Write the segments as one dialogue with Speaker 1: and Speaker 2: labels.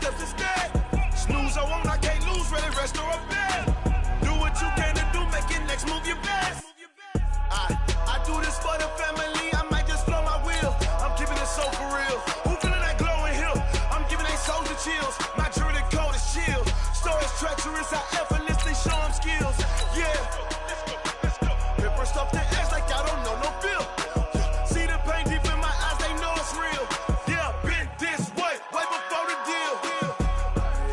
Speaker 1: steps instead. Snooze, I won't, I can't lose, really rest or a bed. Do what you can to do, make it next move your best. I do this for the family, I might just flow my wheel. I'm keeping it so for real. Who feeling that glowing hill? I'm giving they souls the chills. My jewelry cold is chill. Stories treacherous, I effortlessly show them skills. Yeah. Pepper stuff the edge like I don't know no feel. See the pain deep in my eyes, they know it's real. Yeah, been this way before the deal.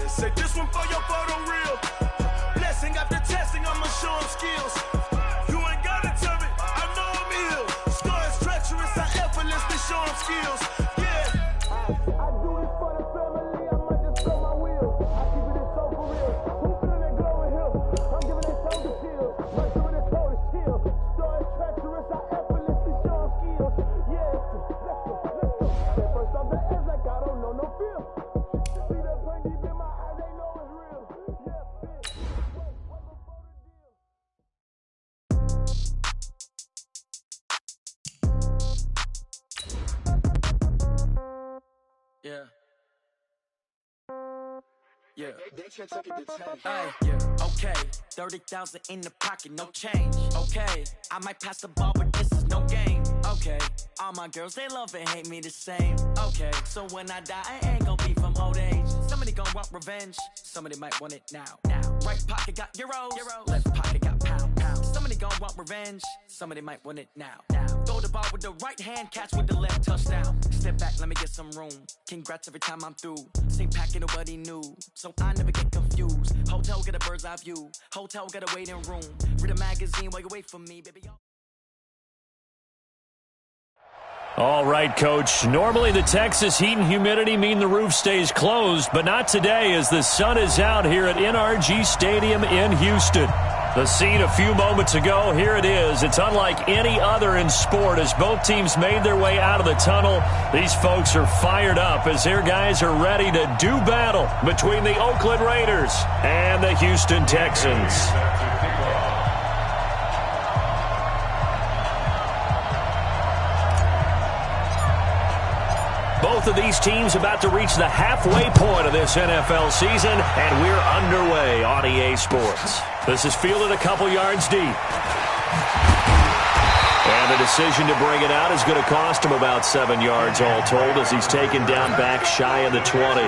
Speaker 1: Say this one for your photo reel. Blessing after testing, I'ma show them skills. You ain't gotta tell me, I know I'm ill. Stories treacherous, I effortlessly show them skills. Yeah. I do this for the family, I might just blow my wheel. I keep it so for real. Who feeling that glowing hill? I'm giving they soul the chills. My jewelry cold is chill. Stories treacherous, I effortlessly show them skills. Yeah, let's go. At first off the edge like I don't know no feel. See that pain deep in my eyes, they know it's real. Yeah, bitch. Wait before the deal.
Speaker 2: Yeah. Yeah. Hey, yeah. Okay. 30,000 in the pocket, no change. Okay. I might pass the ball, but this is no game. Okay. All my girls, they love and hate me the same. Okay. So when I die, I ain't gon' be from old age. Somebody gon' want revenge. Somebody might want it now. Right pocket got euros. Left pocket got pound. Somebody gon' want revenge. Somebody might want it now. Throw the ball with the right hand, catch with the left, touchdown. Step back, let me get some room. Congrats every time I'm through. Same packet, nobody knew. So I never get confused. Hotel get a bird's eye view. Hotel got a waiting room. Read a magazine while you wait for me, baby.
Speaker 3: All right, Coach. Normally the Texas heat and humidity mean the roof stays closed, but not today as the sun is out here at NRG Stadium in Houston. The scene a few moments ago, here it is. It's unlike any other in sport as both teams made their way out of the tunnel. These folks are fired up as their guys are ready to do battle between the Oakland Raiders and the Houston Texans. Both of these teams about to reach the halfway point of this NFL season, and we're underway on EA Sports. This is fielded a couple yards deep. And the decision to bring it out is going to cost him about 7 yards all told as he's taken down back shy of the 20.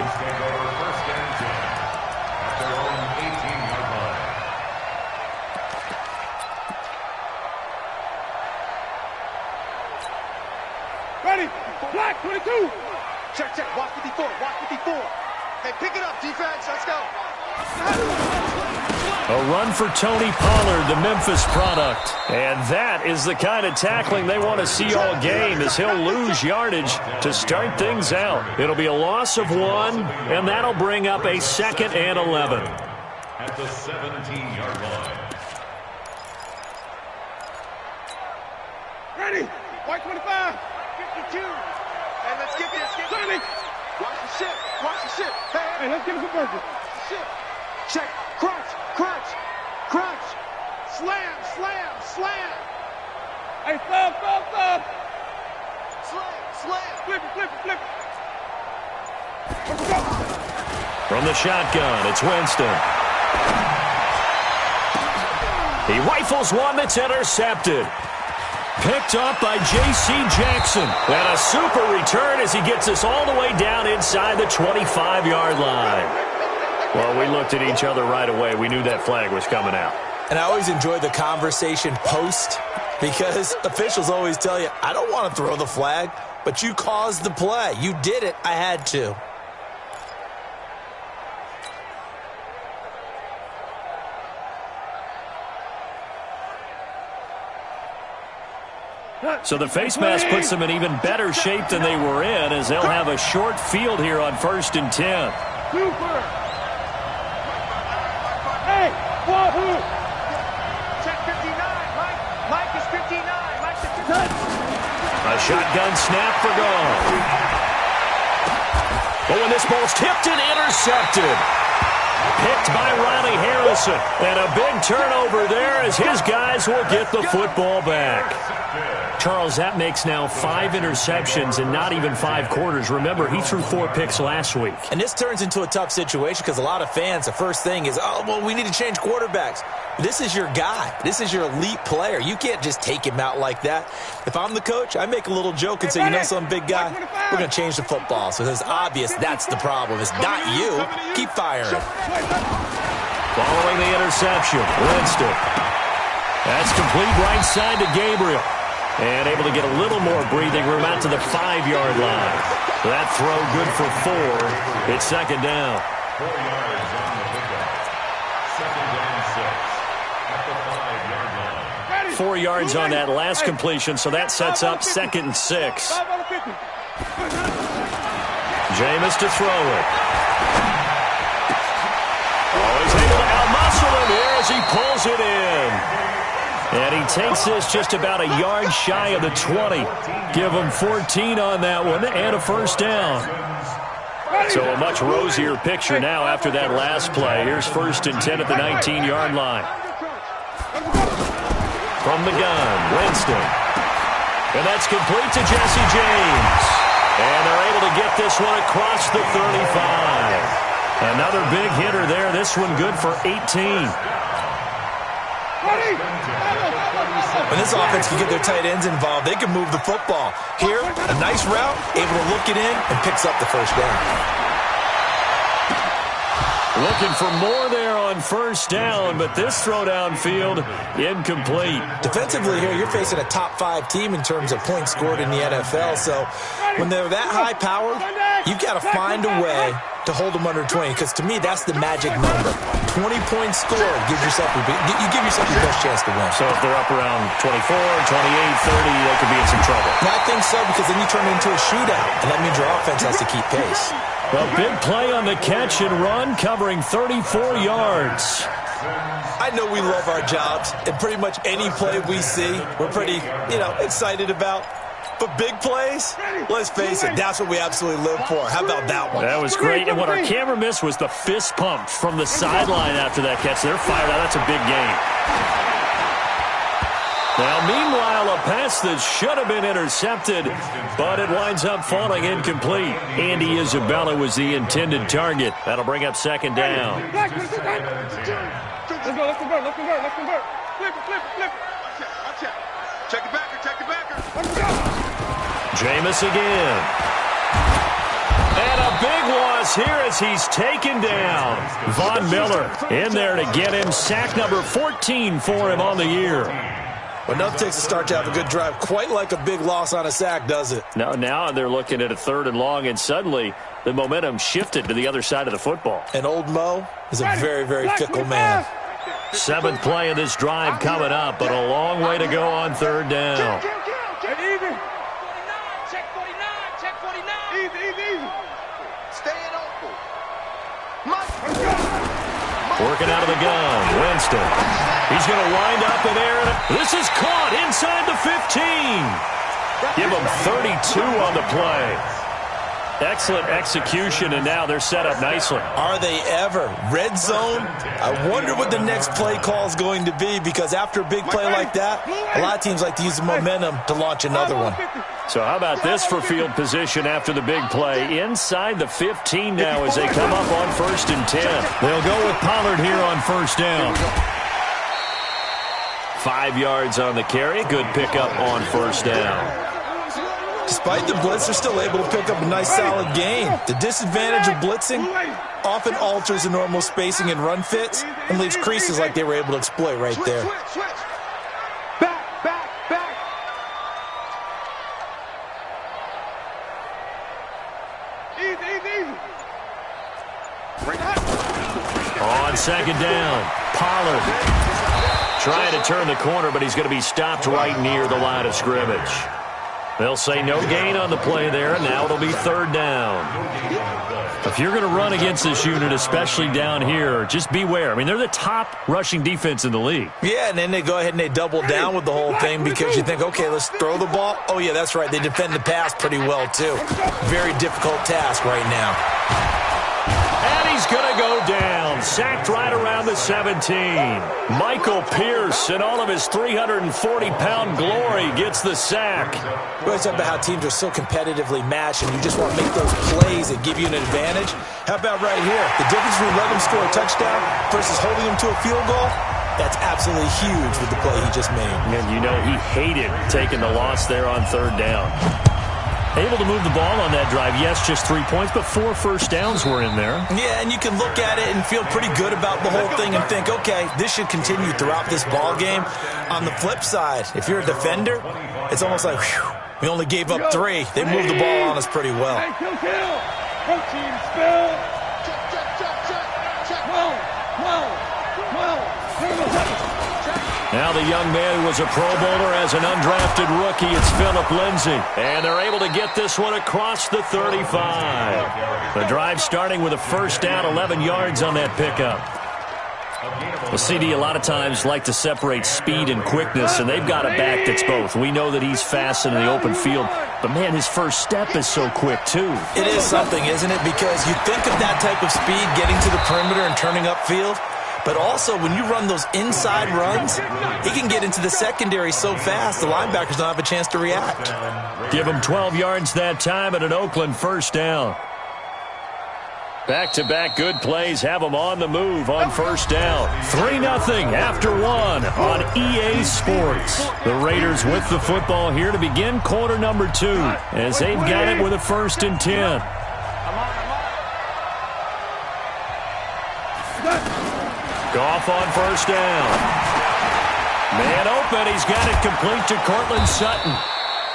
Speaker 4: Ready, black 22. Check, watch 54, watch 54. Hey, pick it up, defense, let's go.
Speaker 3: A run for Tony Pollard, the Memphis product. And that is the kind of tackling they want to see all game as he'll lose yardage to start things out. It'll be a loss of 1, and that'll bring up a 2nd and 11.
Speaker 5: At the 17-yard line.
Speaker 4: Ready, white 25. 52. And let's get this. Sonny. Watch the shit. Watch the shit. Hey, let's give it some burger. Shit. Check. Crunch. Crunch. Crunch. Slam. Slam. Slam. Hey, stop. Slam. Slam. Flip it. Let's go.
Speaker 3: From the shotgun, it's Winston. He rifles one that's intercepted. Picked up by J.C. Jackson. And a super return as he gets us all the way down inside the 25-yard line. Well, we looked at each other right away. We knew that flag was coming out.
Speaker 6: And I always enjoy the conversation post because officials always tell you, I don't want to throw the flag, but you caused the play. You did it. I had to.
Speaker 3: So the face mask puts them in even better shape than they were in as they'll have a short field here on 1st and 10.
Speaker 4: Super. Hey, Wahoo. Check 59. Mike is 59. Mike's at 59.
Speaker 3: A shotgun snap for goal. Oh, and this ball's tipped and intercepted. Picked by Riley Harrison. And a big turnover there as his guys will get the football back. Charles, that makes now 5 interceptions in not even 5 quarters. Remember, he threw 4 picks last week.
Speaker 6: And this turns into a tough situation because a lot of fans, the first thing is, oh, well, we need to change quarterbacks. This is your guy. This is your elite player. You can't just take him out like that. If I'm the coach, I make a little joke and say, you know some big guy, we're going to change the football. So it's obvious that's the problem. It's not you. Keep firing.
Speaker 3: Following the interception, Winston. That's complete right side to Gabriel. And able to get a little more breathing room out to the 5-yard line. That throw good for 4. It's second down.
Speaker 5: 4 yards on the pickup. Second down 6 at the 5-yard line.
Speaker 3: 4 yards on that last completion, so that sets up 2nd and 6. Jameis to throw it. Oh, he's able to outmuscle him here as he pulls it in. And he takes this just about a yard shy of the 20. Give him 14 on that one and a first down. So a much rosier picture now after that last play. Here's 1st and 10 at the 19-yard line. From the gun, Winston. And that's complete to Jesse James. And they're able to get this one across the 35. Another big hitter there. This one good for 18.
Speaker 6: When this offense can get their tight ends involved, they can move the football. Here, a nice route, able to look it in, and picks up the first down.
Speaker 3: Looking for more there on first down, but this throw downfield, incomplete.
Speaker 6: Defensively here, you're facing a top 5 team in terms of points scored in the NFL, so when they're that high-powered, you've got to find a way to hold them under 20, because to me, that's the magic number. 20 points scored gives yourself you give yourself your best chance to win.
Speaker 3: So if they're up around 24, 28, 30, they could be in some trouble.
Speaker 6: I think so, because then you turn it into a shootout, and that means your offense has to keep pace.
Speaker 3: A big play on the catch and run, covering 34 yards.
Speaker 6: I know we love our jobs, and pretty much any play we see, we're pretty, excited about. But big plays, let's face it, that's what we absolutely live for. How about that one?
Speaker 3: That was great. And what our camera missed was the fist pump from the sideline after that catch. They're fired out. That's a big game. Now, meanwhile, a pass that should have been intercepted, but it winds up falling incomplete. Andy Isabella was the intended target. That'll bring up 2nd down.
Speaker 4: Let's go. Let's convert. Flip it. Check it backer. Let's go.
Speaker 3: Jameis again. And a big loss here as he's taken down. Von Miller in there to get him. Sack number 14 for him on the year.
Speaker 6: Well, enough takes to start to have a good drive. Quite like a big loss on a sack, does it?
Speaker 3: Now they're looking at a 3rd and long, and suddenly the momentum shifted to the other side of the football.
Speaker 6: And old Mo is a very, very fickle man.
Speaker 3: 7th play of this drive coming up, but a long way to go on 3rd down. Working out of the gun, Winston. He's going to wind up in there. This is caught inside the 15. Give him 32 on the play. Excellent execution, and now they're set up nicely.
Speaker 6: Are they ever? Red zone? I wonder what the next play call is going to be, because after a big play like that, a lot of teams like to use the momentum to launch another one.
Speaker 3: So how about this for field position after the big play? Inside the 15 now as they come up on 1st and 10. They'll go with Pollard here on 1st down. 5 yards on the carry. Good pickup on 1st down.
Speaker 6: Despite the blitz, they're still able to pick up a nice solid gain. The disadvantage of blitzing often alters the normal spacing and run fits and leaves creases like they were able to exploit right there.
Speaker 4: Back. Easy.
Speaker 3: On 2nd down, Pollard trying to turn the corner, but he's going to be stopped right near the line of scrimmage. They'll say no gain on the play there, and now it'll be 3rd down. If you're going to run against this unit, especially down here, just beware. I mean, they're the top rushing defense in the league.
Speaker 6: Yeah, and then they go ahead and they double down with the whole thing because you think, okay, let's throw the ball. Oh, yeah, that's right. They defend the pass pretty well, too. Very difficult task right now.
Speaker 3: And he's going to go down. down. Sacked right around the 17. Michael Pierce, in all of his 340-pound glory, gets the sack.
Speaker 6: We always talk about how teams are so competitively matched, and you just want to make those plays that give you an advantage. How about right here? The difference between letting him score a touchdown versus holding him to a field goal, that's absolutely huge with the play he just made.
Speaker 3: And you know he hated taking the loss there on third down. Able to move the ball on that drive. Yes, just 3 points, but 4 first downs were in there.
Speaker 6: Yeah, and you can look at it and feel pretty good about the whole thing and think, okay, this should continue throughout this ball game. On the flip side, if you're a defender, it's almost like, whew, we only gave up 3. They moved the ball on us pretty well.
Speaker 4: Hey, kill. Protein spill. Check.
Speaker 3: Now the young man who was a Pro Bowler as an undrafted rookie, it's Phillip Lindsay. And they're able to get this one across the 35. The drive starting with a first down, 11 yards on that pickup. Well, CD a lot of times like to separate speed and quickness, and they've got a back that's both. We know that he's fast in the open field, but, man, his first step is so quick, too.
Speaker 6: It is something, isn't it? Because you think of that type of speed getting to the perimeter and turning upfield, but also when you run those inside runs, he can get into the secondary so fast the linebackers don't have a chance to react.
Speaker 3: Give him 12 yards that time and an Oakland first down. Back-to-back good plays have them on the move on first down. 3-0 after 1 on EA Sports. The Raiders with the football here to begin quarter number 2 as they've got it with a 1st and 10. Goff on first down. Man open. He's got it complete to Cortland Sutton.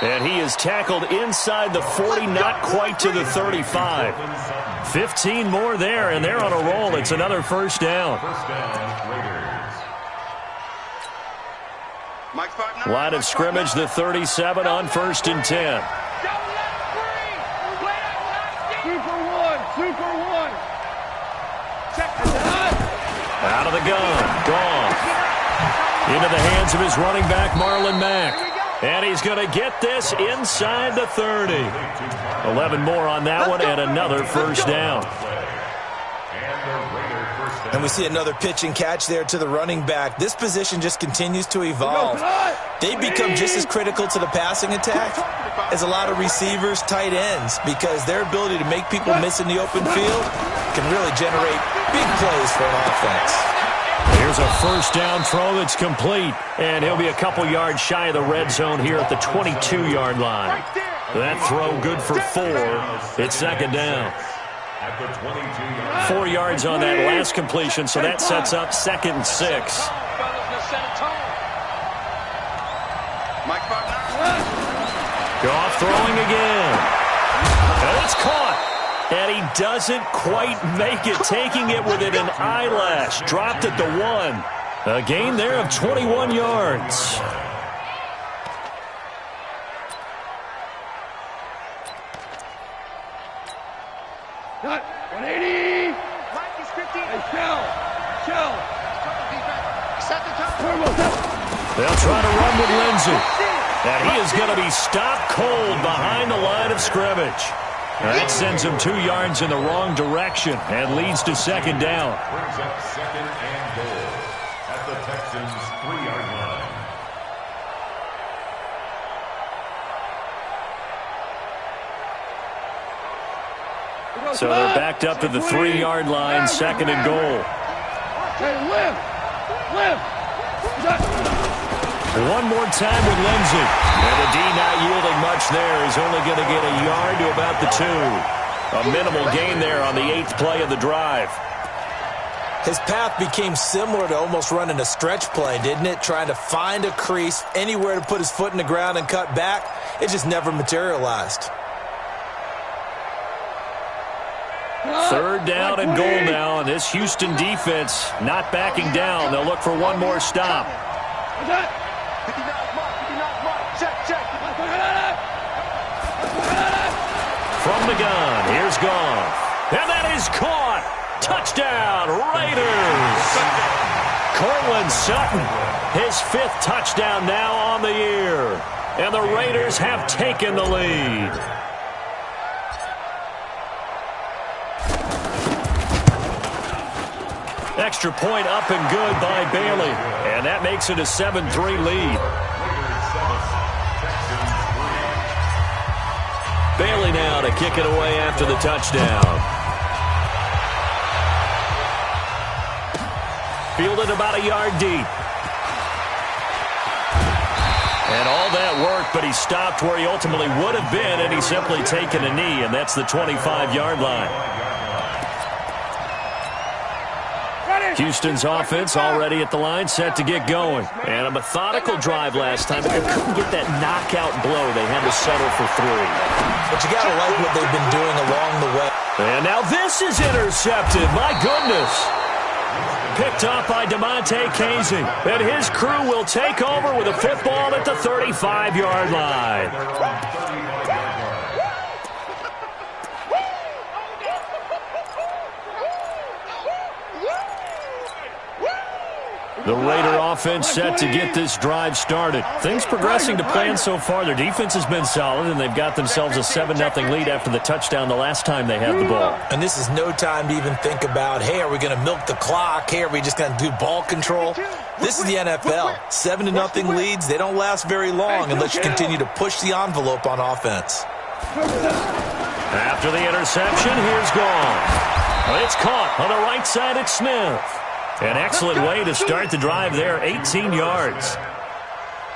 Speaker 3: And he is tackled inside the 40, not quite to the 35. 15 more there, and they're on a roll. It's another first down. Line of scrimmage, the 37 on 1st and 10.
Speaker 4: Super one. Check this out.
Speaker 3: Out of the gun. Gone. Into the hands of his running back, Marlon Mack. And he's going to get this inside the 30. 11 more on that one and another first down.
Speaker 6: And we see another pitch and catch there to the running back. This position just continues to evolve. They become just as critical to the passing attack as a lot of receivers, tight ends, because their ability to make people miss in the open field can really generate big plays for an offense.
Speaker 3: Here's a first down throw that's complete, and he'll be a couple yards shy of the red zone here at the 22-yard line. That throw good for 4. It's 2nd down. 4 yards on that last completion, so that sets up 2nd and 6. Goff throwing again. And it's caught. And he doesn't quite make it, taking it within an eyelash. Dropped at the 1. A gain there of 21 yards.
Speaker 4: Got 180. Hey, shell.
Speaker 3: They'll try to run with Lindsay. And he is going to be stopped cold behind the line of scrimmage. That sends him 2 yards in the wrong direction and leads to 2nd down.
Speaker 5: Brings up 2nd and goal at the Texans' 3-yard line.
Speaker 3: So they're backed up to the 3-yard line, 2nd and goal.
Speaker 4: Hey, lift.
Speaker 3: One more time with Lindsay. And the D not yielding much there. He's only going to get a yard to about the 2. A minimal gain there on the 8th play of the drive.
Speaker 6: His path became similar to almost running a stretch play, didn't it? Trying to find a crease, anywhere to put his foot in the ground and cut back. It just never materialized.
Speaker 3: 3rd down and goal now, and this Houston defense not backing down. They'll look for one more stop. From the gun, here's Goff. And that is caught. Touchdown, Raiders. Cortland Sutton, his 5th touchdown now on the year. And the Raiders have taken the lead. Extra point up and good by Bailey. And that makes it a 7-3 lead. Bailey now to kick it away after the touchdown. Fielded about a yard deep. And all that work, but he stopped where he ultimately would have been, and he's simply taken a knee, and that's the 25-yard line. Houston's offense already at the line, set to get going. And a methodical drive last time, but they couldn't get that knockout blow. They had to settle for 3.
Speaker 6: But you got to like what they've been doing along the way.
Speaker 3: And now this is intercepted. My goodness. Picked up by DeMonte Casey. And his crew will take over with a football at the 35-yard line. The Raider offense set to get this drive started. Things progressing to plan so far. Their defense has been solid, and they've got themselves a 7-0 lead after the touchdown the last time they had the ball.
Speaker 6: And this is no time to even think about, hey, are we going to milk the clock? Hey, are we just going to do ball control? This is the NFL. 7-0 leads, they don't last very long unless you continue to push the envelope on offense.
Speaker 3: After the interception, here's gone. It's caught on the right side at Smith. An excellent way to start the drive there, 18 yards.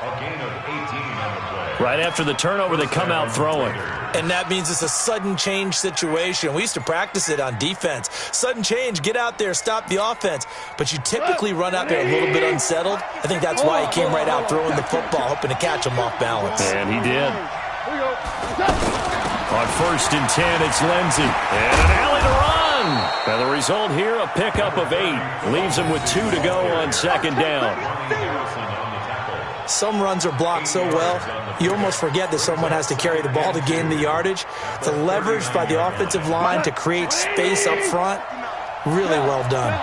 Speaker 5: A gain of 18 on the play.
Speaker 3: Right after the turnover, they come out throwing.
Speaker 6: And that means it's a sudden change situation. We used to practice it on defense. Sudden change, get out there, stop the offense. But you typically run out there a little bit unsettled. I think that's why he came right out throwing the football, hoping to catch him off balance.
Speaker 3: And he did. On 1st and 10, it's Lindsey. And an alley to run. And the result here, a pickup of 8. Leaves him with 2 to go on 2nd down.
Speaker 6: Some runs are blocked so well, you almost forget that someone has to carry the ball to gain the yardage. The leverage by the offensive line to create space up front, really well done.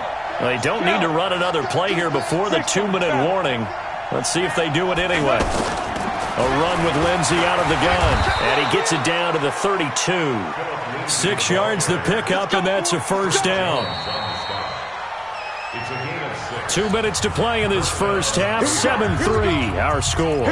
Speaker 3: They don't need to run another play here before the 2-minute warning. Let's see if they do it anyway. A run with Lindsey out of the gun, and he gets it down to the 32. 6 yards the pickup, and that's a 1st down. 2 minutes to play in this first half. 7-3, our score.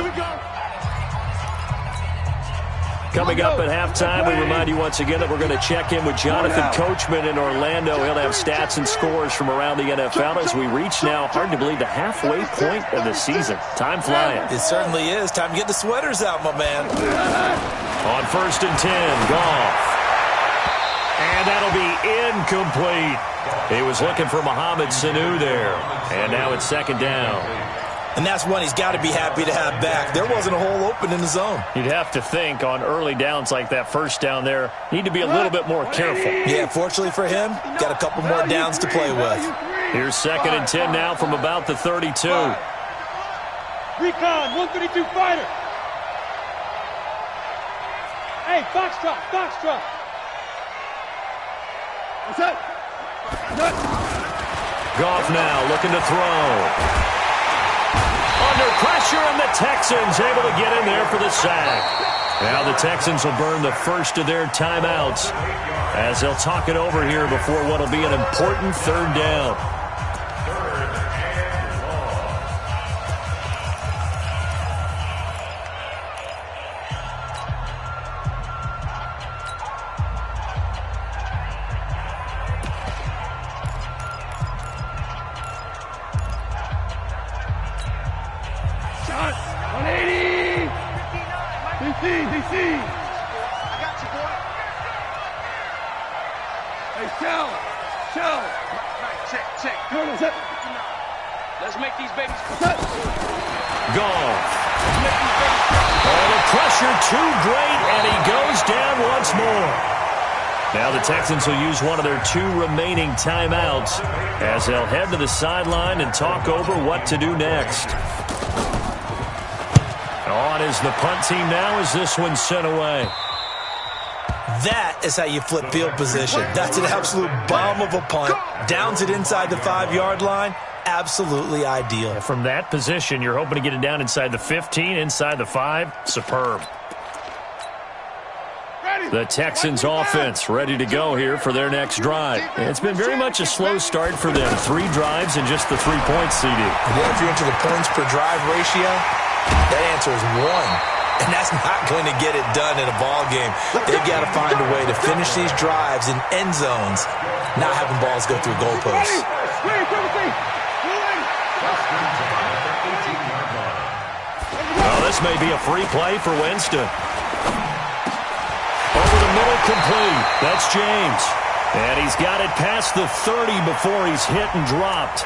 Speaker 3: Coming up at halftime, we remind you once again that we're going to check in with Jonathan Coachman in Orlando. He'll have stats and scores from around the NFL as we reach now, hard to believe, the halfway point of the season. Time flying.
Speaker 6: It certainly is. Time to get the sweaters out, my man.
Speaker 3: On 1st and 10, Goff. And that'll be incomplete. He was looking for Mohamed Sanu there. And now it's 2nd down.
Speaker 6: And that's one he's got to be happy to have back. There wasn't a hole open in the zone.
Speaker 3: You'd have to think on early downs like that 1st down there, need to be a little bit more careful.
Speaker 6: Yeah, fortunately for him, got a couple more downs to play with.
Speaker 3: Here's 2nd and 10 now from about the 32.
Speaker 4: Recon, 132 fighter. Hey, foxtrot. What's up?
Speaker 3: Goff now looking to throw. Under pressure, and the Texans able to get in there for the sack. Now the Texans will burn the first of their timeouts as they'll talk it over here before what will be an important 3rd down.
Speaker 4: Let's make these babies.
Speaker 3: Goff. Oh, the pressure too great, and he goes down once more. Now the Texans will use one of their 2 remaining timeouts as they'll head to the sideline and talk over what to do next. On is the punt team now as this one's sent away.
Speaker 6: That is how you flip field position. That's an absolute bomb of a punt. Downs it inside the 5-yard line. Absolutely ideal.
Speaker 3: From that position, you're hoping to get it down inside the 15, inside the 5. Superb.
Speaker 4: Ready.
Speaker 3: The Texans offense ready to go here for their next drive. It's been very much a slow start for them. 3 drives and just the 3 points, CD.
Speaker 6: Yeah, if you're into the points per drive ratio, that answer is 1. And that's not going to get it done in a ball game. They've got to find a way to finish these drives in end zones, not having balls go through goalposts.
Speaker 3: Oh, this may be a free play for Winston. Over the middle, complete. That's James. And he's got it past the 30 before he's hit and dropped.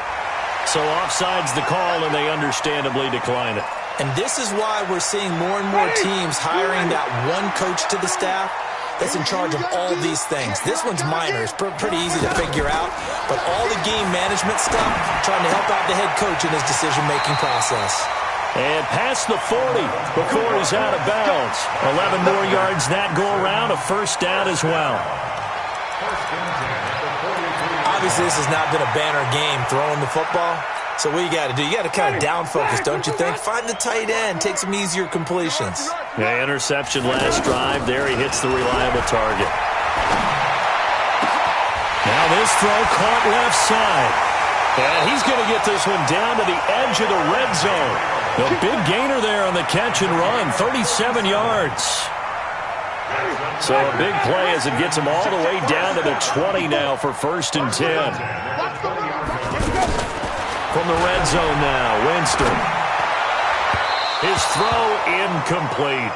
Speaker 3: So offside's the call, and they understandably decline it.
Speaker 6: And this is why we're seeing more and more teams hiring that one coach to the staff that's in charge of all these things. This one's minor. It's pretty easy to figure out. But all the game management stuff, trying to help out the head coach in his decision-making process.
Speaker 3: And past the 40 before he's out of bounds. 11 more yards that go around, a first down as well.
Speaker 6: Obviously, this has not been a banner game throwing the football. So what you got to do, you got to kind of down focus, don't you think? Find the tight end, take some easier completions.
Speaker 3: Yeah, interception last drive. There he hits the reliable target. Now this throw caught left side. And he's going to get this one down to the edge of the red zone. The big gainer there on the catch and run, 37 yards. So a big play as it gets him all the way down to the 20 now for 1st and 10. From the red zone now, Winston. His throw incomplete.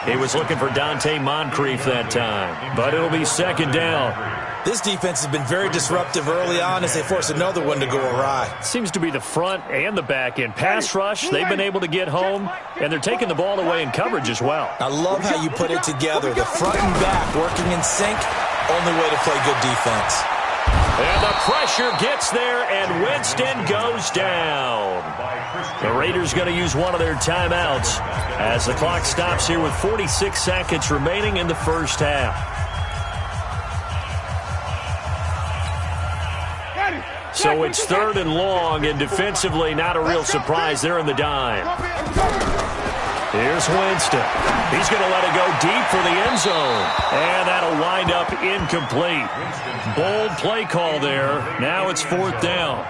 Speaker 3: He was looking for Dante Moncrief that time, but it'll be 2nd down.
Speaker 6: This defense has been very disruptive early on as they force another one to go awry.
Speaker 3: Seems to be the front and the back end. Pass rush, they've been able to get home, and they're taking the ball away in coverage as well.
Speaker 6: I love how you put it together. The front and back working in sync, only way to play good defense.
Speaker 3: And the pressure gets there, and Winston goes down. The Raiders going to use one of their timeouts as the clock stops here with 46 seconds remaining in the first half. So it's 3rd and long, and defensively not a real surprise. They're in the dime. Here's Winston. He's going to let it go deep for the end zone. And that'll wind up incomplete. Bold play call there. Now it's 4th down.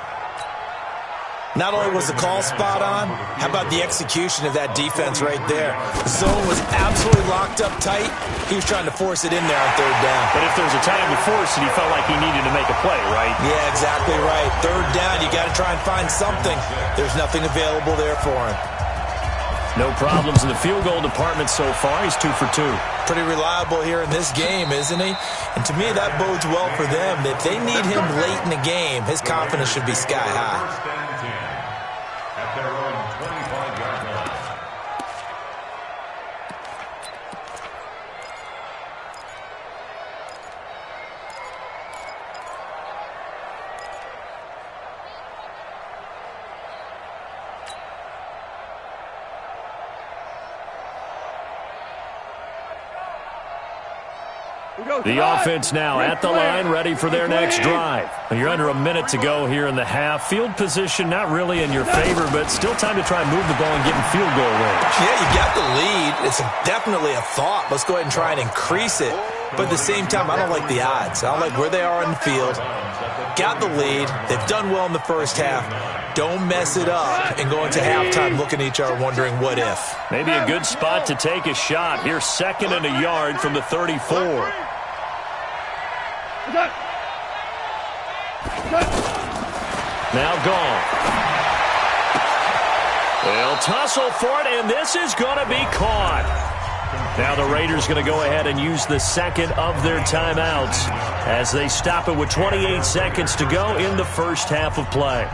Speaker 6: Not only was the call spot on, how about the execution of that defense right there? The zone was absolutely locked up tight. He was trying to force it in there on 3rd down.
Speaker 3: But if there's a time to force it, he felt like he needed to make a play, right?
Speaker 6: Yeah, exactly right. 3rd down, you got to try and find something. There's nothing available there for him.
Speaker 3: No problems in the field goal department so far. He's 2 for 2.
Speaker 6: Pretty reliable here in this game, isn't he? And to me, that bodes well for them. If they need him late in the game, his confidence should be sky high.
Speaker 5: At their own 25-yard line.
Speaker 3: The offense now at the line, ready for their next drive. You're under a minute to go here in the half. Field position not really in your favor, but still time to try and move the ball and get in field goal range.
Speaker 6: Yeah, you got the lead. It's definitely a thought. Let's go ahead and try and increase it. But at the same time, I don't like the odds. I don't like where they are in the field. Got the lead. They've done well in the first half. Don't mess it up and go into halftime looking at each other wondering what if.
Speaker 3: Maybe a good spot to take a shot. Here's 2nd and a yard from the 34. Now gone. They'll tussle for it, and this is going to be caught. Now the Raiders going to go ahead and use the 2nd of their timeouts as they stop it with 28 seconds to go in the first half of play.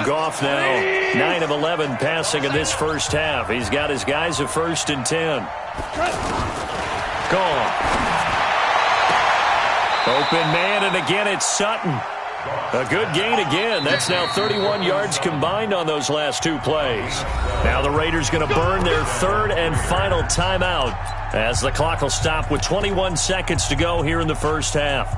Speaker 3: Goff now 9 of 11 passing in this first half. He's got his guys at 1st and 10. Gone. Open man, and again it's Sutton. A good gain again. That's now 31 yards combined on those last two plays. Now the Raiders going to burn their third and final timeout as the clock will stop with 21 seconds to go here in the first half.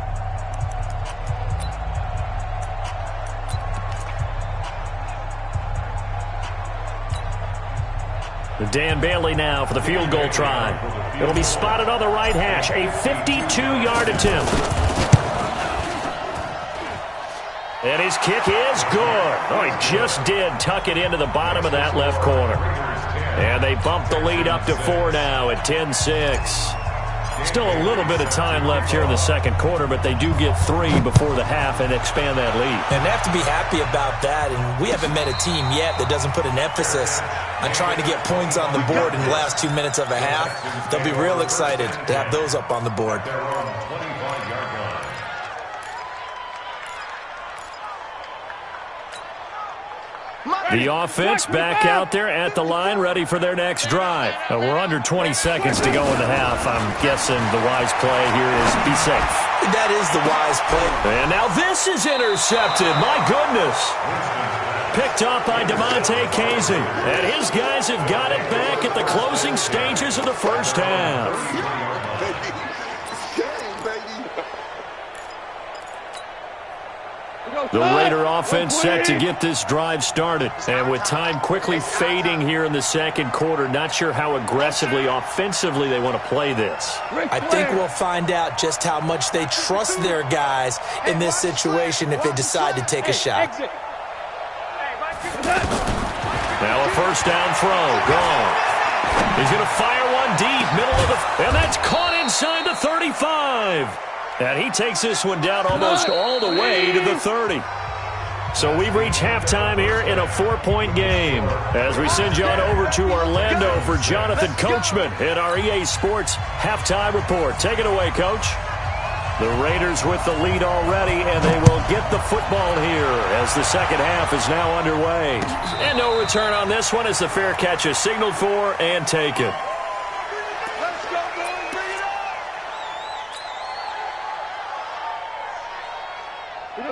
Speaker 3: Dan Bailey now for the field goal try. It'll be spotted on the right hash. A 52-yard attempt. And his kick is good. Oh, he just did tuck it into the bottom of that left corner. And they bump the lead up to 4 now at 10-6. Still a little bit of time left here in the second quarter, but they do get 3 before the half and expand that lead.
Speaker 6: And they have to be happy about that. And we haven't met a team yet that doesn't put an emphasis on trying to get points on the board in the last 2 minutes of a half. They'll be real excited to have those up on the board.
Speaker 3: The offense back out there at the line, ready for their next drive. We're under 20 seconds to go in the half. I'm guessing the wise play here is be safe.
Speaker 6: That is the wise play.
Speaker 3: And now this is intercepted. My goodness. Picked up by DeMonte Casey. And his guys have got it back at the closing stages of the first half. The Raider offense set to get this drive started. And with time quickly fading here in the second quarter, not sure how aggressively, offensively they want to play this.
Speaker 6: I think we'll find out just how much they trust their guys in this situation if they decide to take a shot.
Speaker 3: Now a first down throw. Gone. He's going to fire one deep, middle of the... And that's caught inside the 35. And he takes this one down almost all the way to the 30. So we've reached halftime here in a 4-point game. As we send you on over to Orlando for Jonathan Coachman in our EA Sports halftime report. Take it away, Coach. The Raiders with the lead already, and they will get the football here as the second half is now underway. And no return on this one as the fair catch is signaled for and taken.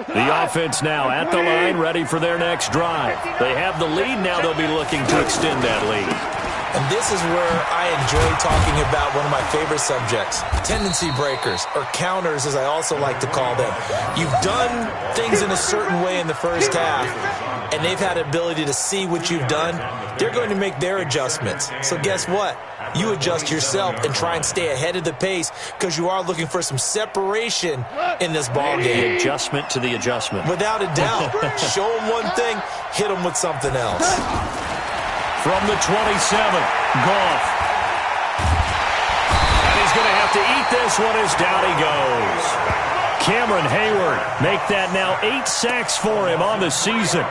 Speaker 3: The offense now at the line, ready for their next drive. They have the lead. Now they'll be looking to extend that lead.
Speaker 6: And this is where I enjoy talking about one of my favorite subjects, tendency breakers, or counters as I also like to call them. You've done things in a certain way in the first half, and they've had the ability to see what you've done. They're going to make their adjustments. So guess what? You adjust yourself and try and stay ahead of the pace because you are looking for some separation in this ball game.
Speaker 3: The adjustment to the adjustment.
Speaker 6: Without a doubt. Show them one thing, hit them with something else.
Speaker 3: From the 27, Goff. And he's going to have to eat this one as down he goes. Cameron Hayward make that now 8 sacks for him on the season.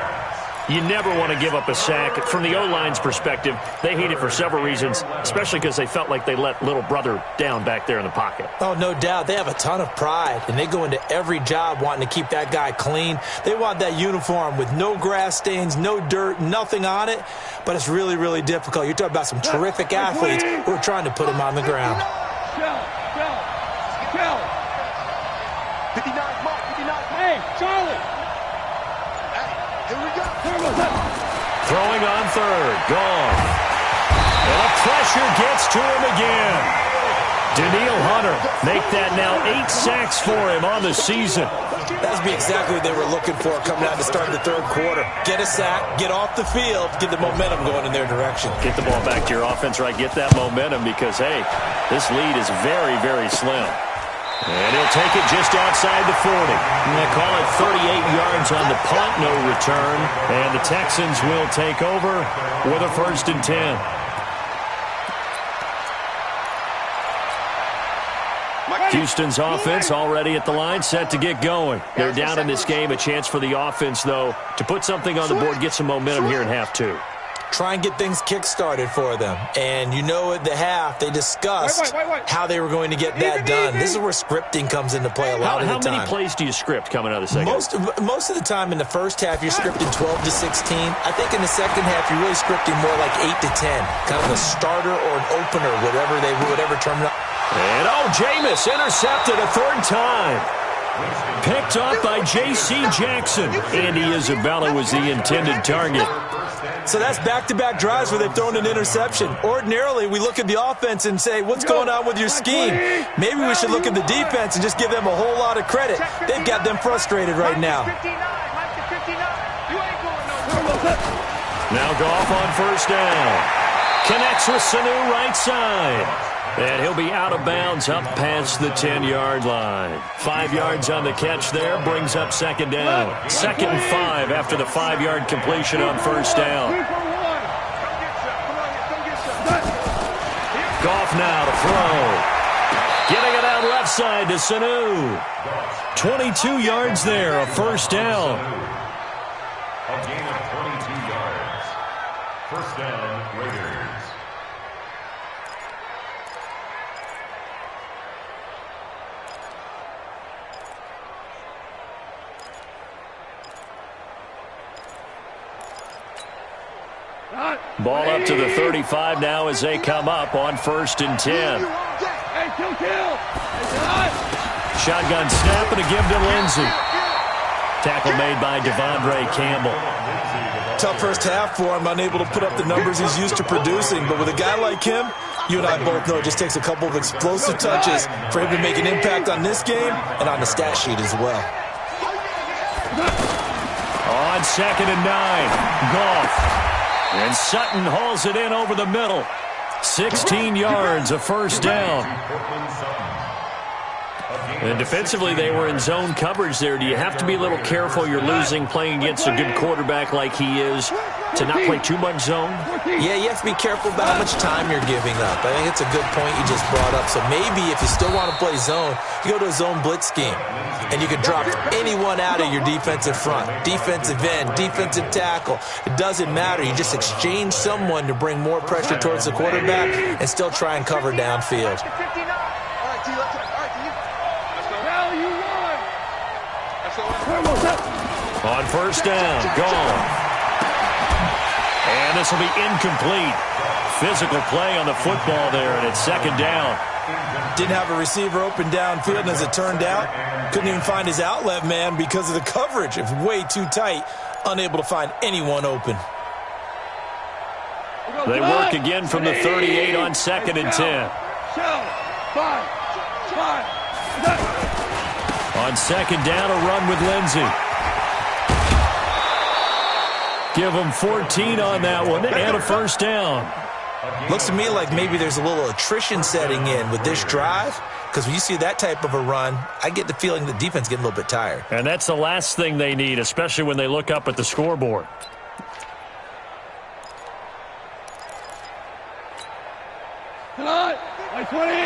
Speaker 3: You never want to give up a sack. From the O-line's perspective, they hate it for several reasons, especially because they felt like they let little brother down back there in the pocket.
Speaker 6: Oh, no doubt. They have a ton of pride, and they go into every job wanting to keep that guy clean. They want that uniform with no grass stains, no dirt, nothing on it, but it's really, really difficult. You're talking about some terrific athletes who are trying to put him on the ground.
Speaker 4: 59, Mark, 59. Hey, Charlie. Here we go.
Speaker 3: Throwing on third. Gone. And the pressure gets to him again. Daniil Hunter make that now 8 sacks for him on the season.
Speaker 6: That's be exactly what they were looking for coming out to start the third quarter. Get a sack, get off the field, get the momentum going in their direction.
Speaker 3: Get the ball back to your offense, right? Get that momentum because, hey, this lead is very, very slim. And he'll take it just outside the 40. And they call it 38 yards on the punt, no return. And the Texans will take over with a 1st and 10. Houston's offense already at the line, set to get going. They're down in this game. A chance for the offense, though, to put something on the board, get some momentum here in half 2.
Speaker 6: Try and get things kick-started for them. And you know at the half, they discussed how they were going to get that done. This is where scripting comes into play a lot of the time.
Speaker 3: How many plays do you script coming out of the second?
Speaker 6: Most of the time in the first half, you're scripting 12 to 16. I think in the second half, you're really scripting more like 8 to 10. Kind of a starter or an opener, whatever term.
Speaker 3: And, Jameis intercepted a 3rd time. Picked off by J.C. Jackson. Andy Isabella was the intended target.
Speaker 6: So that's back-to-back drives where they've thrown an interception. Ordinarily, we look at the offense and say, what's going on with your scheme? Maybe we should look at the defense and just give them a whole lot of credit. They've got them frustrated right now.
Speaker 3: Now Goff on first down. Connects with Sanu right side. And he'll be out of bounds up past the 10-yard line. 5 yards on the catch there, brings up second down. 2nd and 5 after the 5-yard completion on first down. Goff now to throw. Getting it out left side to Sanu. 22 yards there, a first down.
Speaker 5: A gain of 22 yards. First down, Raiders.
Speaker 3: Ball up to the 35 now as they come up on 1st and 10. Shotgun snap and a give to Lindsey. Tackle made by Devondre Campbell.
Speaker 6: Tough first half for him, unable to put up the numbers he's used to producing. But with a guy like him, you and I both know it just takes a couple of explosive touches for him to make an impact on this game and on the stat sheet as well.
Speaker 3: On 2nd and 9, Goff. And Sutton hauls it in over the middle. 16 yards, a first down. And defensively, they were in zone coverage there. Do you have to be a little careful? You're losing playing against a good quarterback like he is to not play too much zone?
Speaker 6: Yeah, you have to be careful about how much time you're giving up. I think it's a good point you just brought up. So maybe if you still want to play zone, you go to a zone blitz scheme. And you can drop anyone out of your defensive front. Defensive end, defensive tackle. It doesn't matter. You just exchange someone to bring more pressure towards the quarterback and still try and cover downfield.
Speaker 3: On first down, gone. And this will be incomplete. Physical play on the football there, and it's 2nd down.
Speaker 6: Didn't have a receiver open downfield, and as it turned out, couldn't even find his outlet man because of the coverage. It's way too tight, unable to find anyone open.
Speaker 3: They work again from the 38 on 2nd and 10. On 2nd down, a run with Lindsey. Give them 14 on that one and a first down.
Speaker 6: Looks to me like maybe there's a little attrition setting in with this drive, because when you see that type of a run, I get the feeling the defense getting a little bit tired.
Speaker 3: And that's the last thing they need, especially when they look up at the scoreboard.
Speaker 4: Tonight, 20.
Speaker 1: Let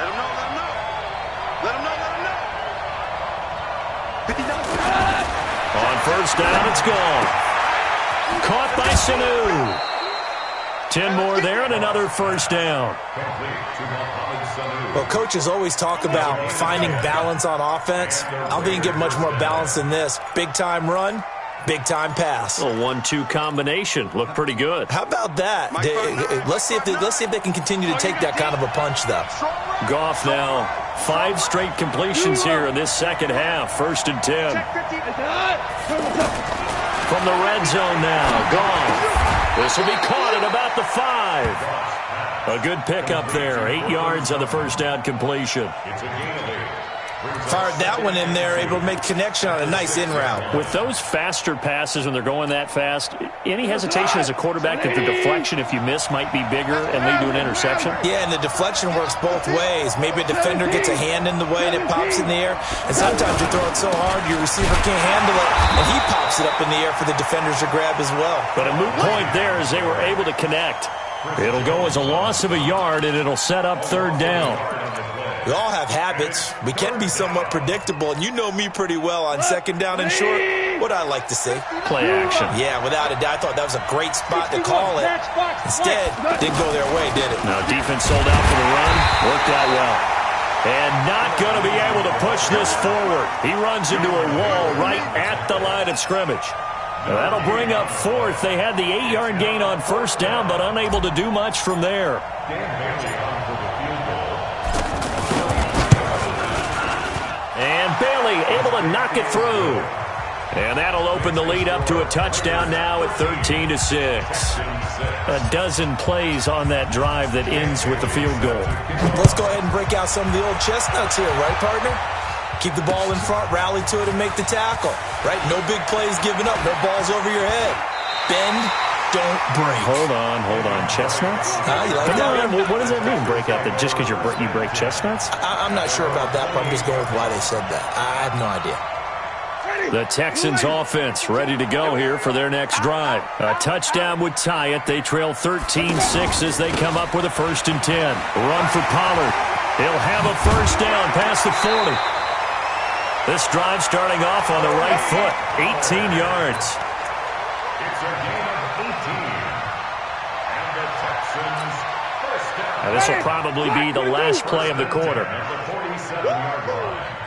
Speaker 1: him know.
Speaker 3: On first down, it's gone. Caught by Sanu. 10 more there and another first down.
Speaker 6: Well, coaches always talk about finding balance on offense. I don't think you get much more balance than this. Big-time run, big-time pass.
Speaker 3: A 1-2 combination. Looked pretty good.
Speaker 6: How about that? Let's see if they can continue to take that kind of a punch, though.
Speaker 3: Goff now 5 straight completions here in this second half. 1st and 10. From the red zone now, Goff. This will be caught at about the 5. A good pickup there. 8 yards on the first down completion.
Speaker 6: Fired that one in there, able to make connection on a nice in route.
Speaker 3: With those faster passes when they're going that fast, any hesitation as a quarterback that the deflection, if you miss, might be bigger and lead to an interception?
Speaker 6: Yeah, and the deflection works both ways. Maybe a defender gets a hand in the way and it pops in the air, and sometimes you throw it so hard your receiver can't handle it, and he pops it up in the air for the defenders to grab as well.
Speaker 3: But a moot point there as they were able to connect. It'll go as a loss of a yard, and it'll set up 3rd down.
Speaker 6: We all have habits. We can be somewhat predictable, and you know me pretty well on 2nd down and short. What I like to see.
Speaker 3: Play action.
Speaker 6: Yeah, without a doubt. I thought that was a great spot to call it. Instead, didn't go their way, did it?
Speaker 3: No, defense sold out for the run. Worked out well. And not going to be able to push this forward. He runs into a wall right at the line of scrimmage. Now, that'll bring up 4th. They had the 8-yard gain on first down, but unable to do much from there. able to knock it through. And that'll open the lead up to a touchdown now at 13-6. A dozen plays on that drive that ends with the field goal.
Speaker 6: Let's go ahead and break out some of the old chestnuts here, right, partner? Keep the ball in front, rally to it, and make the tackle. Right? No big plays given up, no balls over your head. Bend, don't break.
Speaker 3: Hold on. Chestnuts?
Speaker 6: You like that?
Speaker 3: What does that mean, break out? That just because you break chestnuts?
Speaker 6: I'm not sure about that, but I'm just going with why they said that. I have no idea.
Speaker 3: The Texans offense ready to go here for their next drive. A touchdown would tie it. They trail 13-6 as they come up with a 1st and 10. Run for Pollard. He'll have a first down past the 40. This drive starting off on the right foot. 18 yards.
Speaker 5: It's a gain of 18. And the Texans first down.
Speaker 3: Now this will probably be the last play of the quarter.
Speaker 5: At the 47-yard line.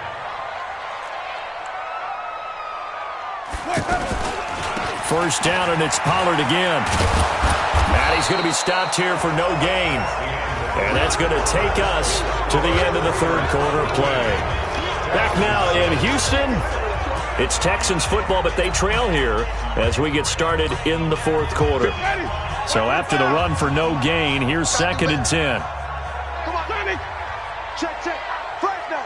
Speaker 3: First down, and it's Pollard again. And he's going to be stopped here for no gain. And that's going to take us to the end of the 3rd quarter of play. Back now in Houston, it's Texans football, but they trail here as we get started in the 4th quarter. So after the run for no gain, here's 2nd and 10.
Speaker 4: Come on, Johnny. Check. Fresno.